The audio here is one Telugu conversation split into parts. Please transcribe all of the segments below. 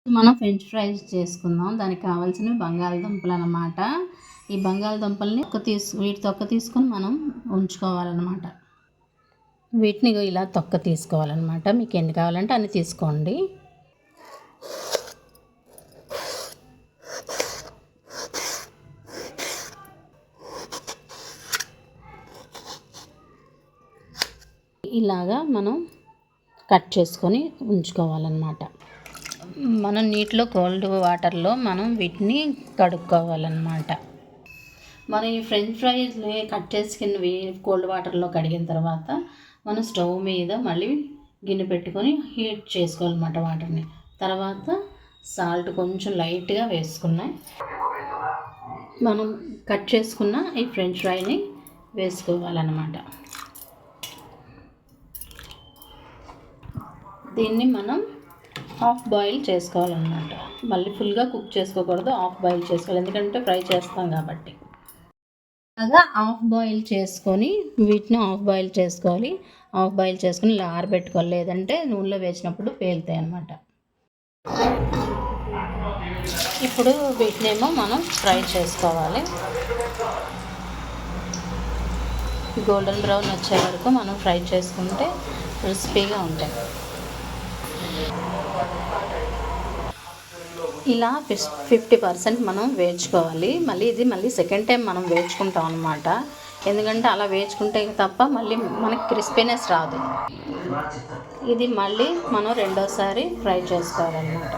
మనం ఫ్రెంచ్ ఫ్రైస్ చేసుకుందాం. దానికి కావాల్సినవి బంగాళదుంపలు అన్నమాట. ఈ బంగాళదుంపల్ని వీటి తొక్క తీసుకొని మనం ఉంచుకోవాలన్నమాట. వీటిని ఇలా తొక్క తీసుకోవాలన్నమాట. మీకు ఎన్ని కావాలంటే అన్ని తీసుకోండి. ఇలాగా మనం కట్ చేసుకొని ఉంచుకోవాలన్నమాట. మనం నీటిలో కోల్డ్ వాటర్లో మనం వీటిని కడుక్కోవాలన్నమాట. మనం ఈ ఫ్రెంచ్ ఫ్రైస్ని కట్ చేసుకున్నవి కోల్డ్ వాటర్లో కడిగిన తర్వాత మనం స్టవ్ మీద మళ్ళీ గిన్నె పెట్టుకొని హీట్ చేసుకోవాలన్నమాట వాటర్ని. తర్వాత సాల్ట్ కొంచెం లైట్గా వేసుకున్నాయి మనం కట్ చేసుకున్న ఈ ఫ్రెంచ్ ఫ్రైని వేసుకోవాలన్నమాట. దీన్ని మనం హాఫ్ బాయిల్ చేసుకోవాలన్నమాట. మళ్ళీ ఫుల్గా కుక్ చేసుకోకూడదు, హాఫ్ బాయిల్ చేసుకోవాలి, ఎందుకంటే ఫ్రై చేస్తాం కాబట్టి. అలాగా హాఫ్ బాయిల్ చేసుకొని వీటిని హాఫ్ బాయిల్ చేసుకోవాలి. హాఫ్ బాయిల్ చేసుకొని ఇలా ఆరబెట్టుకోవాలి, లేదంటే నూనెలో వేసినప్పుడు పేలుతాయి అన్నమాట. ఇప్పుడు వీటినేమో మనం ఫ్రై చేసుకోవాలి. గోల్డెన్ బ్రౌన్ వచ్చే వరకు మనం ఫ్రై చేసుకుంటే క్రిస్పీగా ఉంటాయి. ఇలా 50% మనం వేయించుకోవాలి. మళ్ళీ సెకండ్ టైం మనం వేయించుకుంటాం అన్నమాట. ఎందుకంటే అలా వేయించుకుంటే తప్ప మళ్ళీ మనకి క్రిస్పీనెస్ రాదు. ఇది మళ్ళీ మనం రెండోసారి ఫ్రై చేసుకోవాలన్నమాట.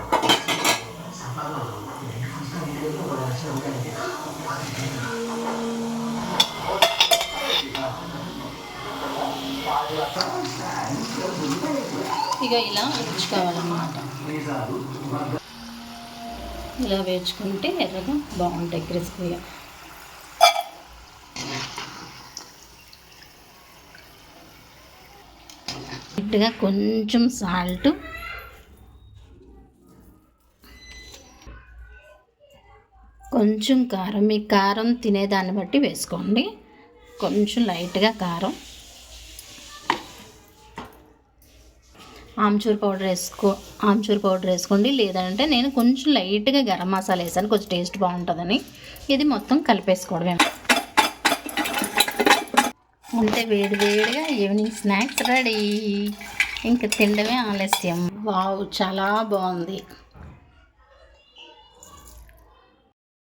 ఇక ఇలా ఉంచుకోవాలన్నమాట. ఇలా వేయించుకుంటే ఎర్రగా బాగుంటాయి, క్రిస్పీగా. లైట్గా కొంచెం సాల్ట్, కొంచెం కారం, మీ కారం తినేదాన్ని బట్టి వేసుకోండి. కొంచెం లైట్గా కారం, ఆమ్చూర్ పౌడర్ వేసుకోండి. లేదంటే నేను కొంచెం లైట్గా గరం మసాలా వేసాను, కొంచెం టేస్ట్ బాగుంటుందని. ఇది మొత్తం కలిపేసుకోవడమే. అంటే వేడివేడిగా ఈవినింగ్ స్నాక్స్ రెడీ. ఇంకా తినడమే ఆలస్యం. వావ్, చాలా బాగుంది.